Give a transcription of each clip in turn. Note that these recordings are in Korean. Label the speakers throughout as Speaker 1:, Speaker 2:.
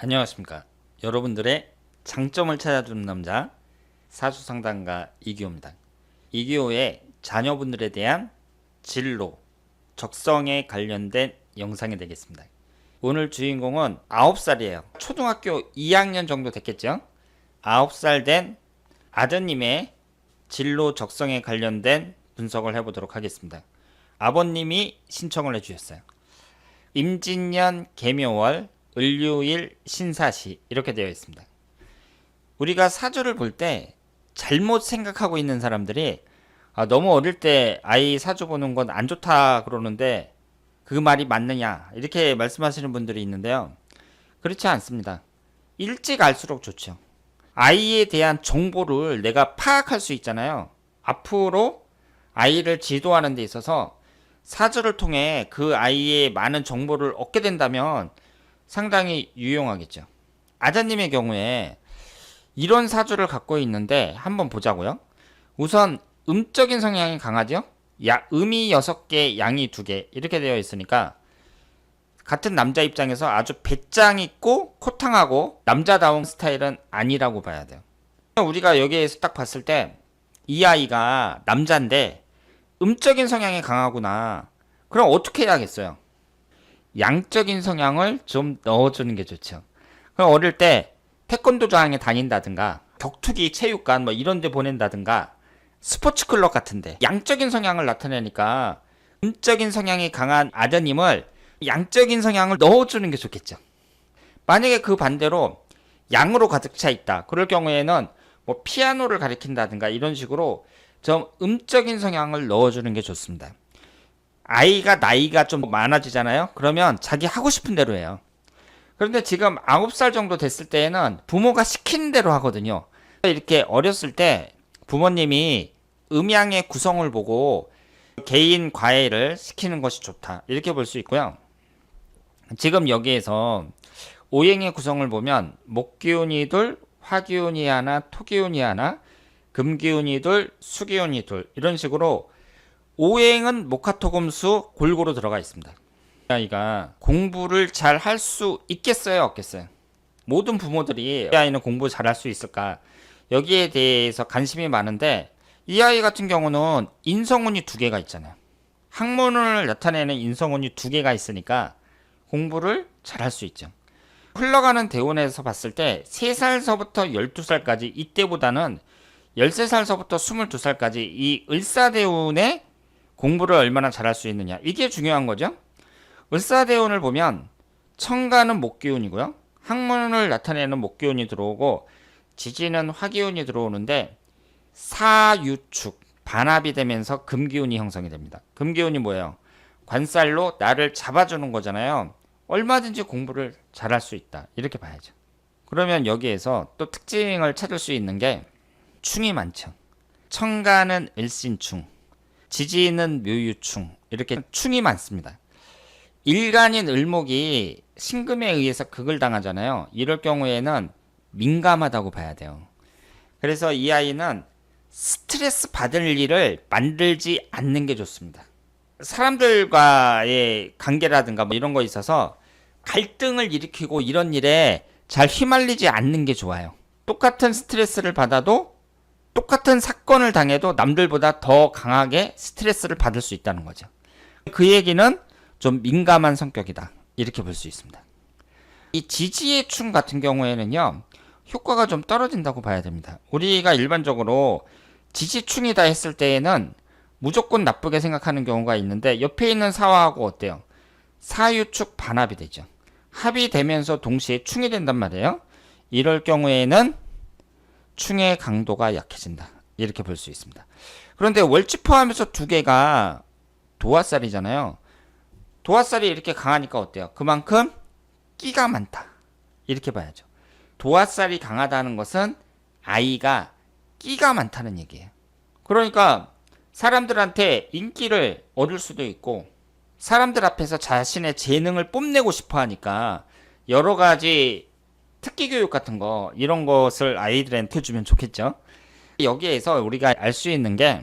Speaker 1: 안녕하십니까. 여러분들의 장점을 찾아주는 남자 사주상담가 이기호입니다. 이기호의 자녀분들에 대한 진로, 적성에 관련된 영상이 되겠습니다. 오늘 주인공은 9살이에요. 초등학교 2학년 정도 됐겠죠? 9살 된 아드님의 진로, 적성에 관련된 분석을 해보도록 하겠습니다. 아버님이 신청을 해주셨어요. 임진년 개묘월 을료일 신사시 이렇게 되어 있습니다. 우리가 사주를 볼 때 잘못 생각하고 있는 사람들이 너무 어릴 때 아이 사주 보는 건 안 좋다 그러는데 그 말이 맞느냐 이렇게 말씀하시는 분들이 있는데요. 그렇지 않습니다. 일찍 알수록 좋죠. 아이에 대한 정보를 내가 파악할 수 있잖아요. 앞으로 아이를 지도하는 데 있어서 사주를 통해 그 아이의 많은 정보를 얻게 된다면 상당히 유용하겠죠. 아자님의 경우에 이런 사주를 갖고 있는데 한번 보자고요. 우선 음적인 성향이 강하죠. 음이 6개, 양이 2개 이렇게 되어 있으니까 같은 남자 입장에서 아주 배짱 있고 코탕하고 남자다운 스타일은 아니라고 봐야 돼요. 우리가 여기에서 딱 봤을 때 이 아이가 남자인데 음적인 성향이 강하구나. 그럼 어떻게 해야겠어요? 양적인 성향을 좀 넣어주는 게 좋죠. 그럼 어릴 때 태권도장에 다닌다든가 격투기 체육관 뭐 이런 데 보낸다든가 스포츠 클럽 같은데 양적인 성향을 나타내니까 음적인 성향이 강한 아드님을 양적인 성향을 넣어주는 게 좋겠죠. 만약에 그 반대로 양으로 가득 차 있다. 그럴 경우에는 뭐 피아노를 가르친다든가 이런 식으로 좀 음적인 성향을 넣어주는 게 좋습니다. 아이가 나이가 좀 많아지잖아요. 그러면 자기 하고 싶은 대로 해요. 그런데 지금 9살 정도 됐을 때에는 부모가 시키는 대로 하거든요. 이렇게 어렸을 때 부모님이 음양의 구성을 보고 개인 과외를 시키는 것이 좋다. 이렇게 볼 수 있고요. 지금 여기에서 오행의 구성을 보면 목기운이 둘, 화기운이 하나, 토기운이 하나, 금기운이 둘, 수기운이 둘 이런 식으로 오행은 목화토금수 골고루 들어가 있습니다. 아이가 공부를 잘 할 수 있겠어요? 없겠어요? 모든 부모들이 이 아이는 공부 잘 할 수 있을까? 여기에 대해서 관심이 많은데 이 아이 같은 경우는 인성운이 2개가 있잖아요. 학문을 나타내는 인성운이 2개가 있으니까 공부를 잘 할 수 있죠. 흘러가는 대운에서 봤을 때 3살서부터 12살까지 이때보다는 13살서부터 22살까지 이 을사대운에 공부를 얼마나 잘할 수 있느냐 이게 중요한 거죠. 을사대운을 보면 천간은 목기운이고요. 학문을 나타내는 목기운이 들어오고 지지는 화기운이 들어오는데 사유축 반합이 되면서 금기운이 형성이 됩니다. 금기운이 뭐예요? 관살로 나를 잡아주는 거잖아요. 얼마든지 공부를 잘할 수 있다 이렇게 봐야죠. 그러면 여기에서 또 특징을 찾을 수 있는 게 충이 많죠. 천간은 을신충, 지지는 묘유충 이렇게 충이 많습니다. 일간인 을목이 신금에 의해서 극을 당하잖아요. 이럴 경우에는 민감하다고 봐야 돼요. 그래서 이 아이는 스트레스 받을 일을 만들지 않는 게 좋습니다. 사람들과의 관계라든가 뭐 이런 거 있어서 갈등을 일으키고 이런 일에 잘 휘말리지 않는 게 좋아요. 똑같은 스트레스를 받아도 똑같은 사건을 당해도 남들보다 더 강하게 스트레스를 받을 수 있다는 거죠. 그 얘기는 좀 민감한 성격이다 이렇게 볼 수 있습니다. 이 지지의 충 같은 경우에는요 효과가 좀 떨어진다고 봐야 됩니다. 우리가 일반적으로 지지충이다 했을 때에는 무조건 나쁘게 생각하는 경우가 있는데 옆에 있는 사화하고 어때요? 사유축 반합이 되죠. 합이 되면서 동시에 충이 된단 말이에요. 이럴 경우에는 충의 강도가 약해진다 이렇게 볼 수 있습니다. 그런데 월지 포함해서 2개가 도화살이잖아요. 도화살이 이렇게 강하니까 어때요? 그만큼 끼가 많다 이렇게 봐야죠. 도화살이 강하다는 것은 아이가 끼가 많다는 얘기예요. 그러니까 사람들한테 인기를 얻을 수도 있고 사람들 앞에서 자신의 재능을 뽐내고 싶어 하니까 여러 가지 특기 교육 같은 거 이런 것을 아이들한테 주면 좋겠죠. 여기에서 우리가 알 수 있는 게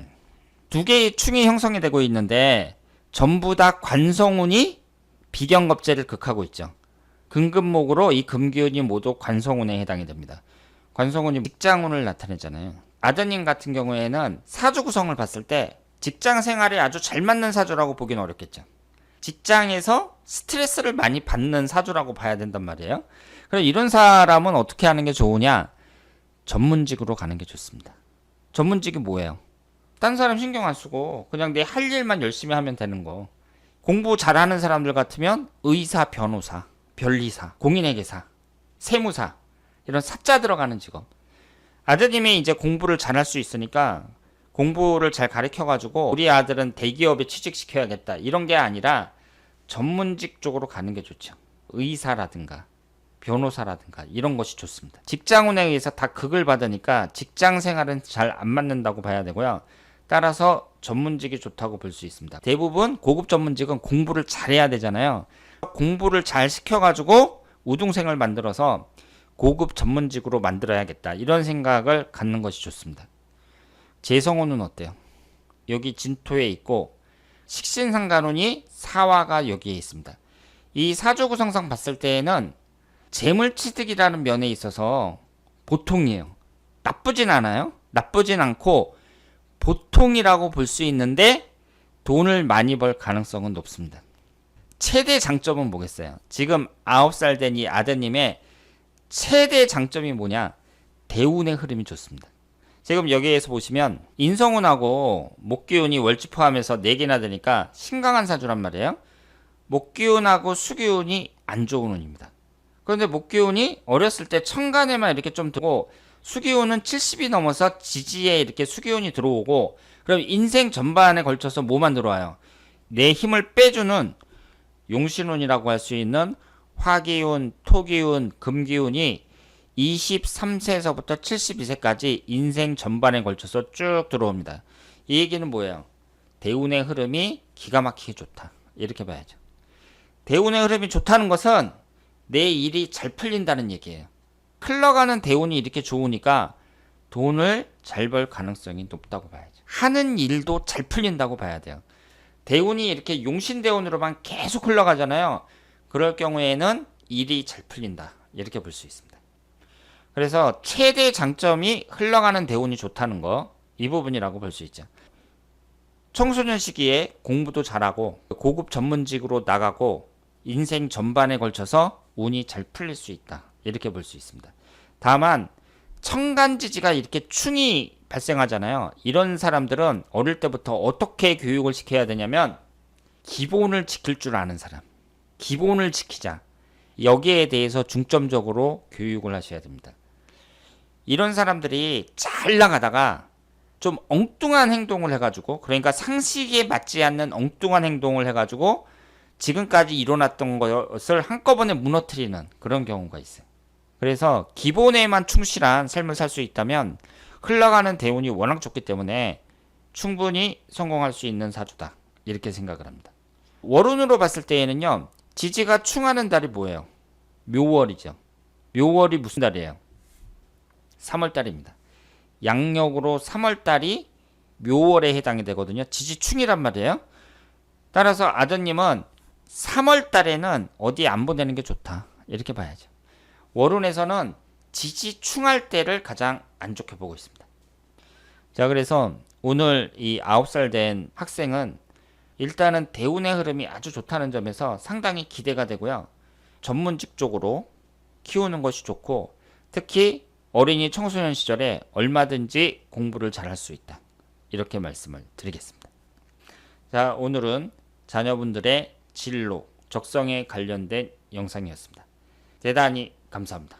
Speaker 1: 2개의 충이 형성이 되고 있는데 전부 다 관성운이 비경겁제를 극하고 있죠. 금금목으로 이 금기운이 모두 관성운에 해당이 됩니다. 관성운이 직장운을 나타내잖아요. 아드님 같은 경우에는 사주 구성을 봤을 때 직장 생활에 아주 잘 맞는 사주라고 보기는 어렵겠죠. 직장에서 스트레스를 많이 받는 사주라고 봐야 된단 말이에요. 그래서 이런 사람은 어떻게 하는 게 좋으냐? 전문직으로 가는 게 좋습니다. 전문직이 뭐예요? 딴 사람 신경 안 쓰고 그냥 내 할 일만 열심히 하면 되는 거. 공부 잘하는 사람들 같으면 의사, 변호사, 변리사, 공인회계사, 세무사 이런 사자 들어가는 직업. 아드님이 이제 공부를 잘할 수 있으니까 공부를 잘 가르쳐가지고 우리 아들은 대기업에 취직시켜야겠다 이런 게 아니라 전문직 쪽으로 가는 게 좋죠. 의사라든가 변호사라든가 이런 것이 좋습니다. 직장운에 의해서 다 극을 받으니까 직장 생활은 잘 안 맞는다고 봐야 되고요. 따라서 전문직이 좋다고 볼 수 있습니다. 대부분 고급 전문직은 공부를 잘해야 되잖아요. 공부를 잘 시켜가지고 우등생을 만들어서 고급 전문직으로 만들어야겠다 이런 생각을 갖는 것이 좋습니다. 재성운은 어때요? 여기 진토에 있고 식신상간운이 사화가 여기에 있습니다. 이 사주구성상 봤을 때에는 재물취득이라는 면에 있어서 보통이에요. 나쁘진 않아요. 나쁘진 않고 보통이라고 볼 수 있는데 돈을 많이 벌 가능성은 높습니다. 최대 장점은 뭐겠어요? 지금 9살 된 이 아드님의 최대 장점이 뭐냐? 대운의 흐름이 좋습니다. 지금 여기에서 보시면 인성운하고 목기운이 월지 포함해서 4개나 되니까 신강한 사주란 말이에요. 목기운하고 수기운이 안 좋은 운입니다. 그런데 목기운이 어렸을 때 천간에만 이렇게 좀 들고 수기운은 70이 넘어서 지지에 이렇게 수기운이 들어오고 그럼 인생 전반에 걸쳐서 뭐만 들어와요? 내 힘을 빼주는 용신운이라고 할 수 있는 화기운, 토기운, 금기운이 23세에서부터 72세까지 인생 전반에 걸쳐서 쭉 들어옵니다. 이 얘기는 뭐예요? 대운의 흐름이 기가 막히게 좋다. 이렇게 봐야죠. 대운의 흐름이 좋다는 것은 내 일이 잘 풀린다는 얘기예요. 흘러가는 대운이 이렇게 좋으니까 돈을 잘 벌 가능성이 높다고 봐야죠. 하는 일도 잘 풀린다고 봐야 돼요. 대운이 이렇게 용신대운으로만 계속 흘러가잖아요. 그럴 경우에는 일이 잘 풀린다. 이렇게 볼 수 있습니다. 그래서 최대 장점이 흘러가는 대운이 좋다는 거, 이 부분이라고 볼 수 있죠. 청소년 시기에 공부도 잘하고 고급 전문직으로 나가고 인생 전반에 걸쳐서 운이 잘 풀릴 수 있다. 이렇게 볼 수 있습니다. 다만 천간지지가 이렇게 충이 발생하잖아요. 이런 사람들은 어릴 때부터 어떻게 교육을 시켜야 되냐면 기본을 지킬 줄 아는 사람. 기본을 지키자. 여기에 대해서 중점적으로 교육을 하셔야 됩니다. 이런 사람들이 잘 나가다가 좀 엉뚱한 행동을 해가지고 그러니까 상식에 맞지 않는 엉뚱한 행동을 해가지고 지금까지 일어났던 것을 한꺼번에 무너뜨리는 그런 경우가 있어요. 그래서 기본에만 충실한 삶을 살 수 있다면 흘러가는 대운이 워낙 좋기 때문에 충분히 성공할 수 있는 사주다. 이렇게 생각을 합니다. 월운으로 봤을 때에는요. 지지가 충하는 달이 뭐예요? 묘월이죠. 묘월이 무슨 달이에요? 3월달입니다. 양력으로 3월달이 묘월에 해당이 되거든요. 지지충이란 말이에요. 따라서 아드님은 3월달에는 어디 안 보내는 게 좋다. 이렇게 봐야죠. 월운에서는 지지충할 때를 가장 안 좋게 보고 있습니다. 자, 그래서 오늘 이 9살 된 학생은 일단은 대운의 흐름이 아주 좋다는 점에서 상당히 기대가 되고요. 전문직 쪽으로 키우는 것이 좋고 특히 어린이 청소년 시절에 얼마든지 공부를 잘할 수 있다. 이렇게 말씀을 드리겠습니다. 자, 오늘은 자녀분들의 진로, 적성에 관련된 영상이었습니다. 대단히 감사합니다.